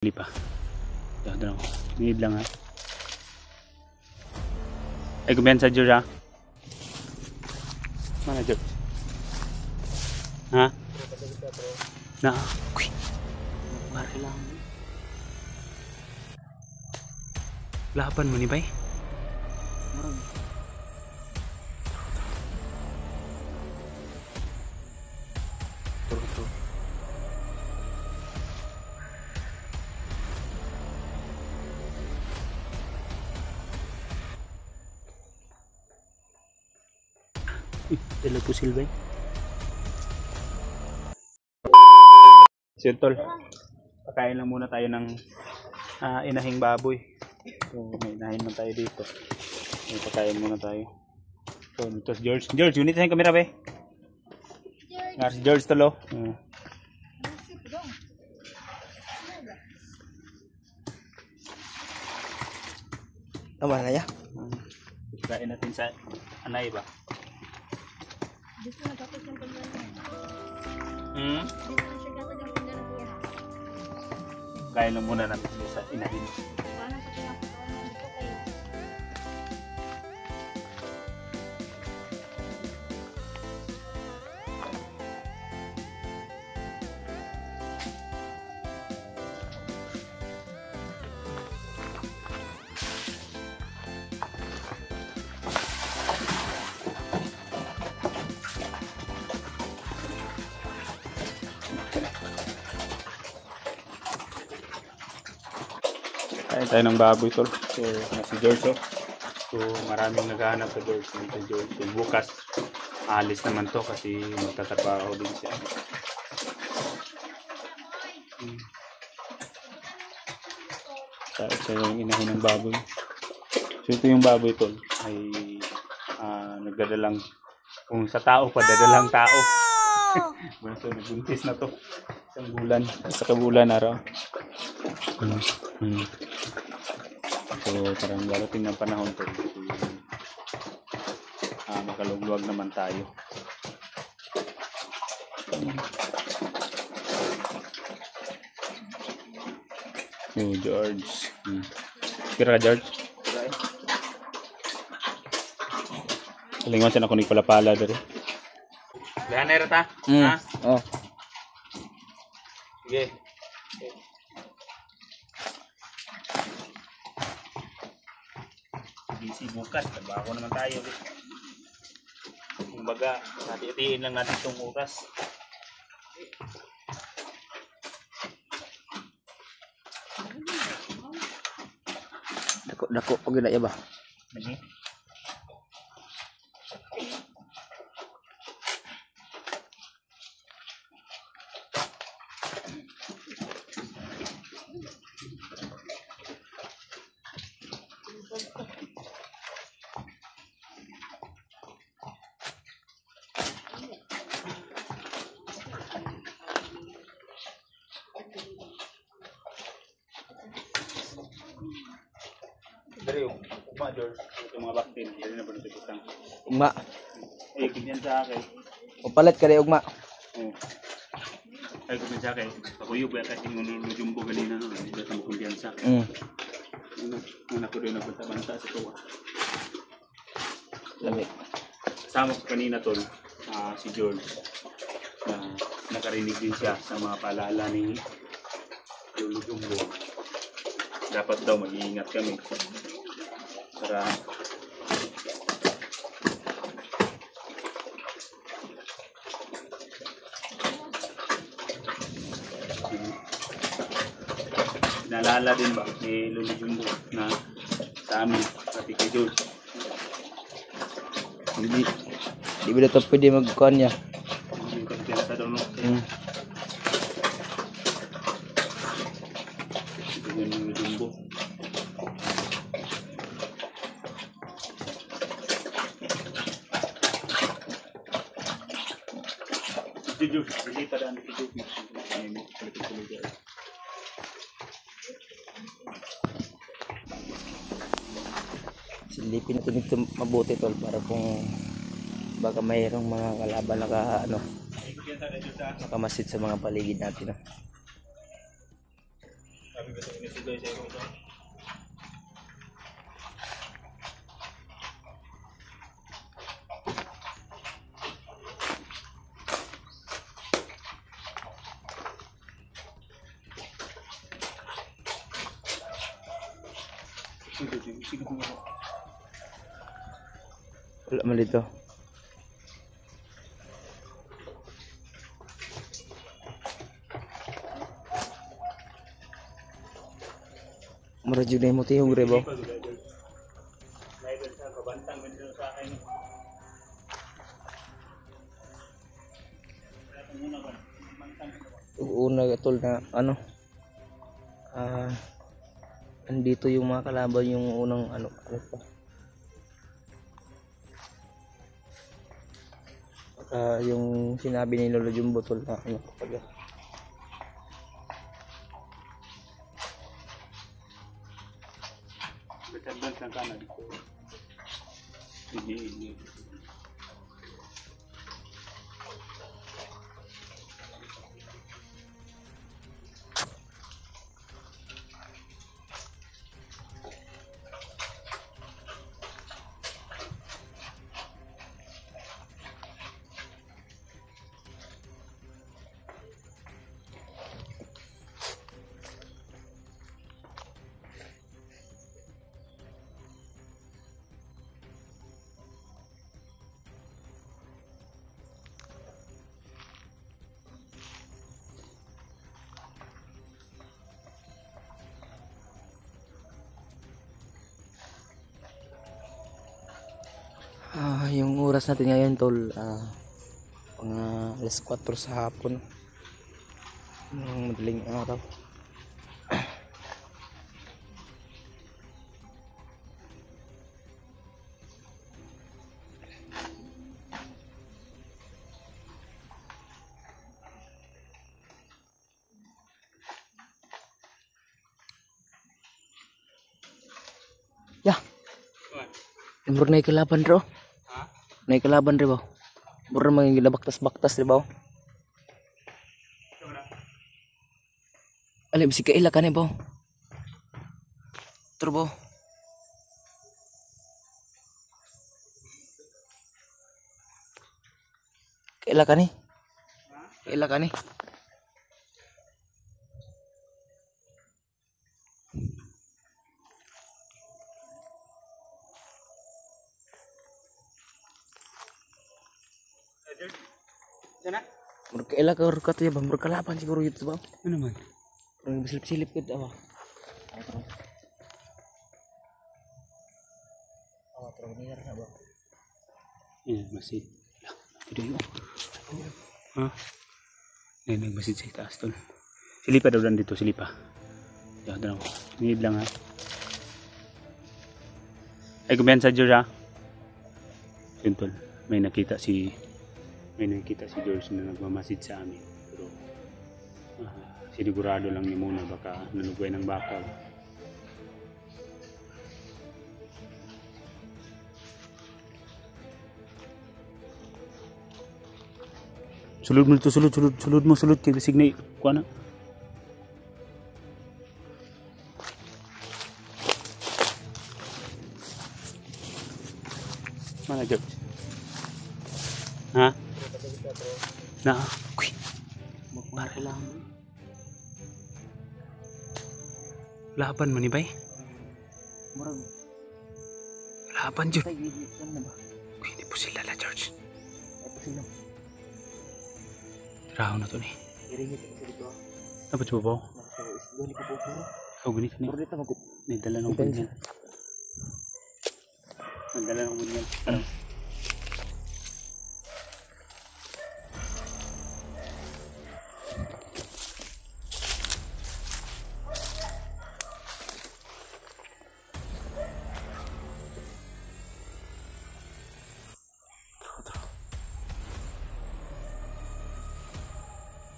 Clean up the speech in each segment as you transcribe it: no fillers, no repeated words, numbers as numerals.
Hindi pa. Doon ako. Need lang ha. Ay, kumpiyansa George ha? Mana George? Ha? Na. Uy. Mari lang. Laban mo ni bay? Turo. Dala po silbay. So tol, pakain lang muna tayo ng inahing baboy. So may inahin man tayo dito. May pakain muna tayo. So dito si George. George, unit sa kamera ba? Si George tolo. Tama na ya. Pakain natin sa anay ba? Dito na tapos yung pagdala. Dito na siya gata yung pagdala kuya. Kain lang muna natin sa inahin. Paano sa pinapakaon dito kayo? Kain tayo ng baboy tol. So si George oh. So maraming naghahanap sa George. So bukas alis naman to kasi magtatrabaho din siya. Sa yung inahin ng baboy. So ito yung baboy tol ay nagdadalang kung sa tao pa dadalang tao. Bueno, so nagbuntis na to. Isang bulan. Sa kabulan araw. So parang darating ng panahon to. Makalugluwag naman tayo. So George. Kira ka George? Salingon siya na kunig pala-pala dari. Lihan na rata? Ha? Oh. Sige. Busy bukas, trabaho naman tayo. Kumbaga, hati-hatiin lang natin itong oras. Dako pag na ya ba? Dari yung ugma George, yung mga baktin, hindi na ba natututang? Ugma. Eh, ganyan sa akin. Upalit ka rin ugma. Oo. Ay, ganyan sa akin. Pakuyog ba kasi yung jumbo ganina, no? Hindi ba ito kumpiyansa? Anak ko rin nagbanta-banta sa tuwa. Lamig. Kasama ko kanina tol, si George. Nakarinig din siya sa mga paalala ni Lolo Jumbo. Dapat daw mag-iingat kami para naalala din ba ni Lolo Jumbo na sa amin pati kay George. Di ba ito pwede magkuhan niya? Yung kumpiyansa daw no. Ito yun yung Jumbo. Si George, hindi pa daan si George. Silipin natin ito mabuti tol para kung baka mayroong mga kalaban na nakamasid sa mga paligid natin. Wala man dito. Mura jud na mo tiyong rebo. Una tol na ano, andito yung mga kalaban yung unang ano pa. Yung sinabi ni Lolo Jumbo tol na ano kapag Advance ng kanan. Hindi. Yung oras natin ngayon tol, mga alas 4 sa hapon. Yung madaling araw. Ya. Mur naik ke laban bro. Naik ke laban rin ba? Mur maging baktas-baktas rin ba? Alay, bisig kaila ka na ba? Turbo. Kaila ka ni? Kaila ka ni? Sana? Murkaila ka rukat ya bang murkalaban siguro itu bang. Ano man? Orang silip-silip ke apa? Oh, terus ini na bang. Yan, masid. Ito yun. Ha? Yan, nagmasid sa itaas tol. Silipa daw lang dito, silipa. Yan, daw. Need lang ha. Ay, kumpiyansa George ha. Yun tol. May nakita si George na nagmamasid sa amin. Pero sinigurado lang ni Muna baka nalugway ng bakaw. Sulod mo ito, sulod mo kay bisig na kuha na. Mana George? Ha? Na, kuy. Magparilang. Laban man ni bay. Murag. Laban jud. Tay gigit kan na ba? Kuy, hindi po sila la George. Ito sila. Raho na to ni. Iringit sa dito. Dapat sa babaw. Dali ko po puro. Ikaw ganito ni. Puro dito magkup. Nagdala ng bunyan. Nagdala ng bunyan. Parang.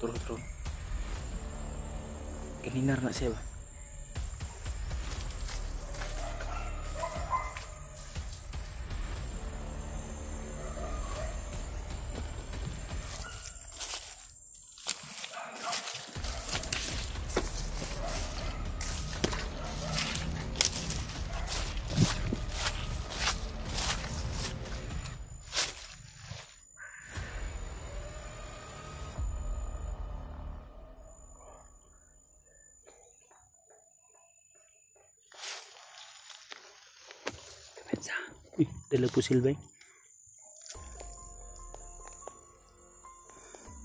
Turun. Kalinar na siya ba? Uy, dala pusil ba?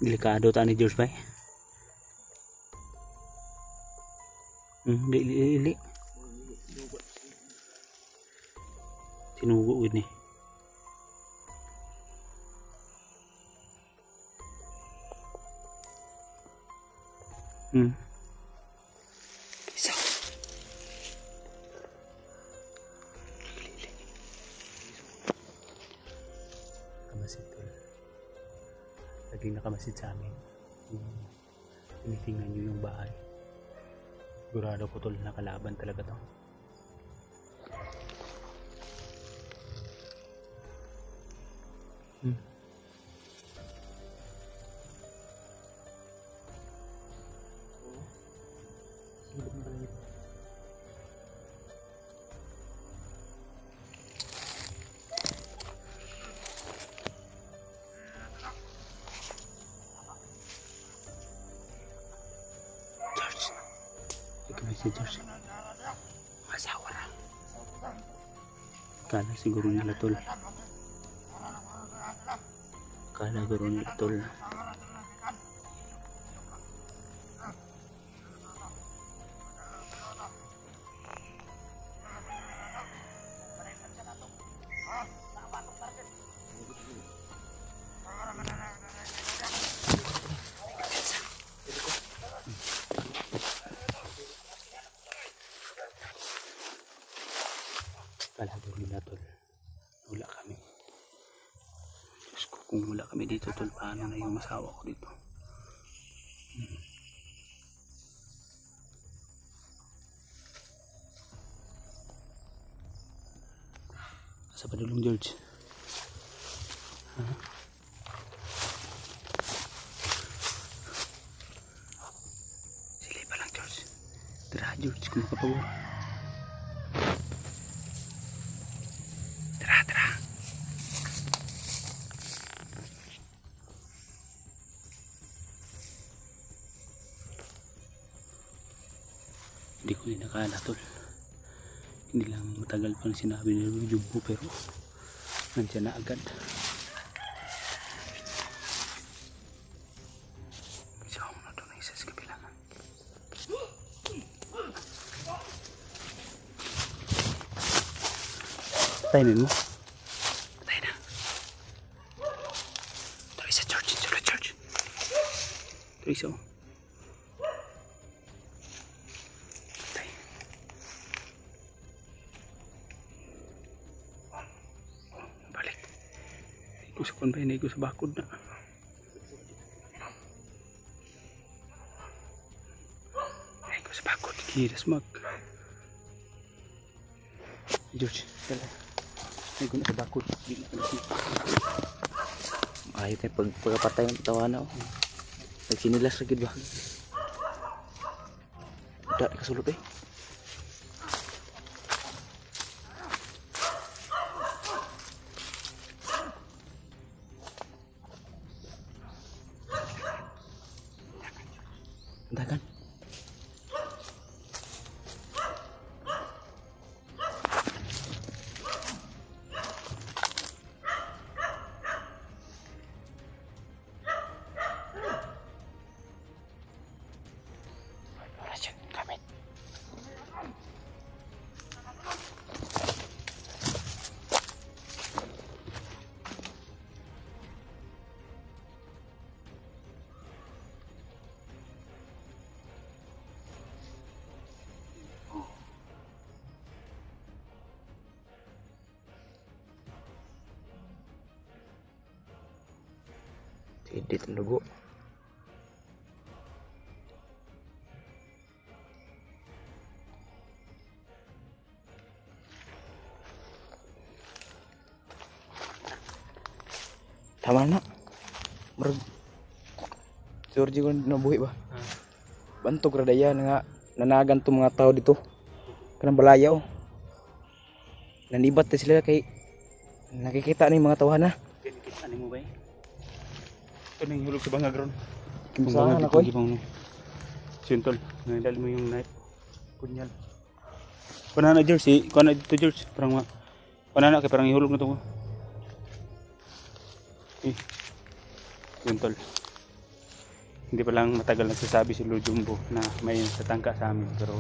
Delikado ta ni George ba? Dili. Tinugo gini. Isa. Kamasid to. Laging nakamasid sa amin. Tinitingnan nyo yung bahay. Sigurado ko tol, nakalaban talaga to. George, ikaw si George. Masawa na. Kala siguro nila tol. Kala siguro nila tol. Palagi nila tol, wala kami. Diyos ko, kung wala kami dito tol, paano na yung asawa ko dito? Asa pa dulong George? Sila pa lang George. Tara George, kung makapagawa. Tara. Hindi ko din nakala tol. Hindi lang matagal pang sinabi ni Jumbo pero nandiyan na agad. Isa ako na doon isa sa kabilangan. Patayin mo. Patayin na. Tuloy sa church. Tuloy church. Tuloy sa patay. Balik. Iko sa konbay na iko sa bakod na. Iko sa bakod. Kiras mag. George. Dala. Ay, guna sa bakod. Ayaw tayo pagkapatay ng tawana oh. Nagsinilas lagi ba? Udah kasulot eh. Dagan. Edit ang dugo. Tama na. George ko nabuhi ba? Bantog radaya nga nanagan to mga tao dito. Kanang balayaw. Nanibat sila kay nakikita ni mga tawahan na. Nakikita ni mo ba eh? Ito na yung hulog sa bangag ron. Kimsahan ako eh. Sintol, nandali mo yung knife. Kunyal. Kuna na George, kuna dito George. Parang Panana kay parang ihulog na to. Yun tol. Hindi pa lang matagal nagsasabi si Lord Jumbo na may tatangka sa amin, pero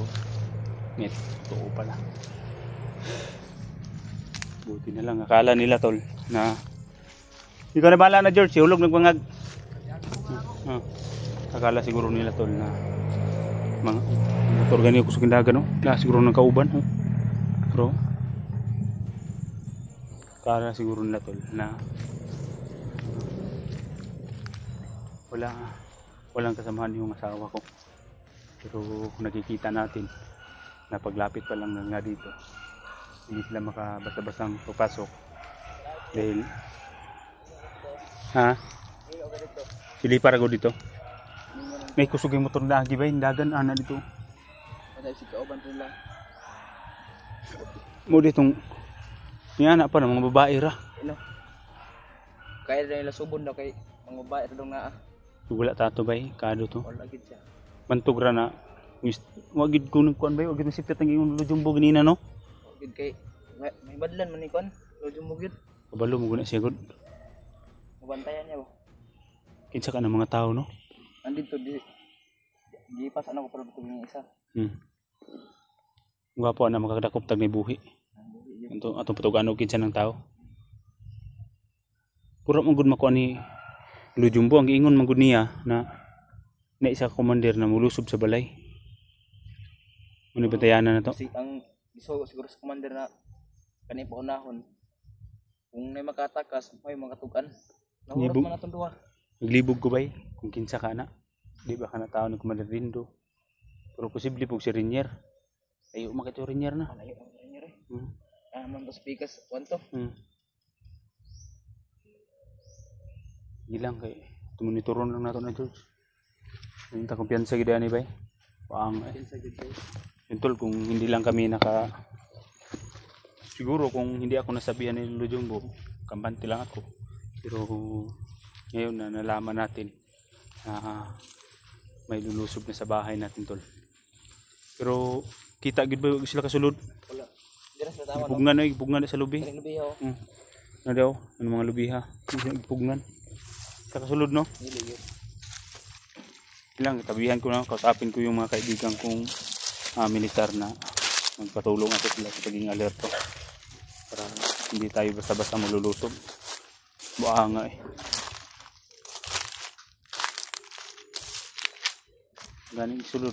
net, totoo pala. Buti na lang, akala nila tol na ikaw na bahala na George, hulog nagpangag. Akala siguro nila tol na mga motor ganyan ko sa kindaga, no? Na siguro ng kauban, pero akala siguro nila tol na walang kasamahan yung asawa ko, pero nakikita natin na paglapit pa lang nga dito hindi sila makabasta-bastang papasok dahil sili para ko dito may kusog yung motor na agibay dagan ana dito mo ditong yan na pa ng mga babae ra kaya nila subon daw kay mga babae ra daw na wala tato bay kado to wala gid siya bantog ra na wagid ko nagkuan bay wagid nasipit ang imong Jumbo ganina no gid kay may badlan man ni kon lojo mo gid kabalo mo guna siya gud mabantayan niya ba kinsa ka ng mga tao no andito di pas ano ko pero ng isa gwapo na makakadakop tag may buhi atong patugan og kinsa ng tao pura mo gud makuha ni Lord Jumbo ang giingon man gud niya na isa ka commander na mulusob sa balay. Muna bantayanan na to. Si ang siguro sa commander na kani pa unahon. Kung may makatakas, may makatugan. Nahurot man atong duha. Naglibog ko bay kung kinsa ka na. Di ba ka na tao ni Commander Rindo. Pero posible pug si Renier. Ayo makita Renier na. Ayo ang Renier eh. Man to speakers kwanto. Gilang kay tumonitoron lang nato na George. Yung ta kumpiyansa gid ani bay. Paang tol kung hindi lang kami siguro kung hindi ako nasabihan ni Lord Jumbo, kampante lang ako. Pero ngayon na nalaman natin na may lulusob na sa bahay natin tol. Pero kita gid ba sila kasulod? Wala. Dira sa tama. Pugnan na sa lubi. Lubiha. Na daw, ano mga lubiha? Pugnan. Kasulod no? Ilang tabihan ko na, kausapin ko yung mga kaibigan kong militar na magpatulong ako sila sa pagiging alerto para hindi tayo basta-basta malulusob. Buanga eh. Ganing sulod.